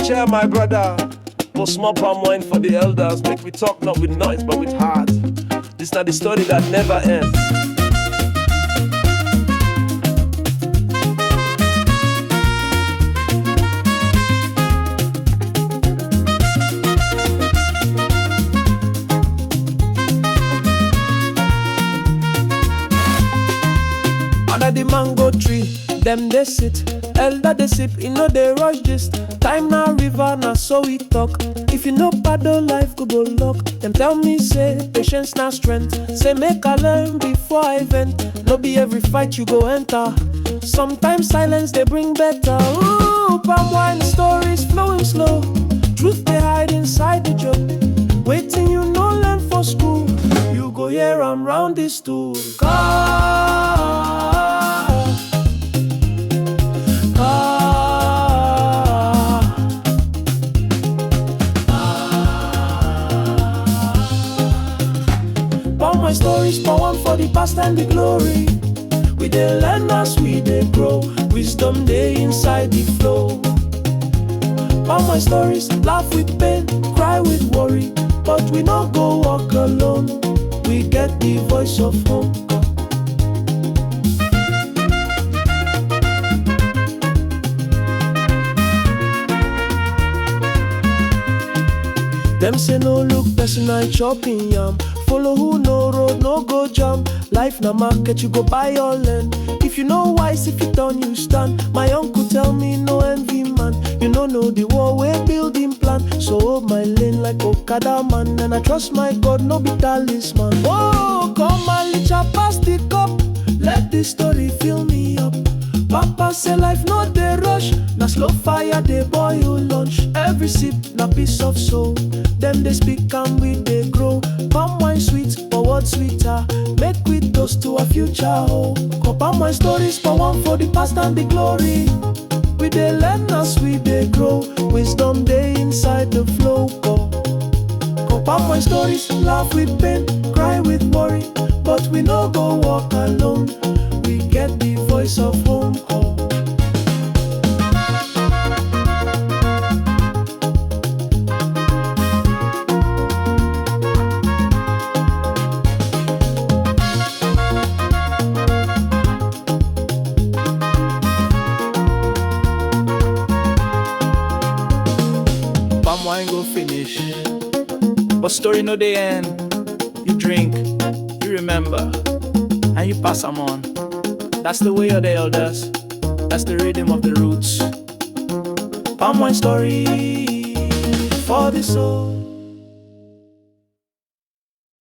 chair, my brother. Pour small palm wine for the elders. Make we talk not with noise but with heart. This not the story that never ends. Under the mango tree, them they sit, elder they sip, they rush this. Time now river, now so we talk. If you know paddle life go go lock. Them tell me say patience now strength. Say make I learn before I vent. No be every fight you go enter. Sometimes silence they bring better. Ooh, palm wine stories flowing slow. Truth they hide inside the joke. Waiting you no learn for school. You go here I'm round this stool. My stories for one for the past and the glory. We dey learn as we dey grow. Wisdom dey inside the flow. All my stories, laugh with pain, cry with worry. But we no go walk alone. We get the voice of home. Them say no look person I chopping yam. Follow who no road, no go jam. Life na market, you go buy your land. If you know wise, if you turn, you stand. My uncle tell me no envy man. You no know the war we're building plan. So hold my lane like Okada man. And I trust my God, no be talisman. Oh, come and licha pass the cup. Let this story fill me up. Papa say life no dey rush. Na slow fire dey boil lunch. Every sip na piece of soul. Them they speak and we dey grow. Palm wine sweet, but what sweeter? Make we toast to a future hope. Palm wine stories for one for the past and the glory. We dey learn as we dey grow. Wisdom dey inside the flow. Palm wine stories, laugh with pain, cry with worry. But we no go walk alone. We get the voice of home. Palm wine go finish, but story no dey end. You drink, you remember, and you pass them on. That's the way of the elders. That's the rhythm of the roots. Palm wine story for the soul.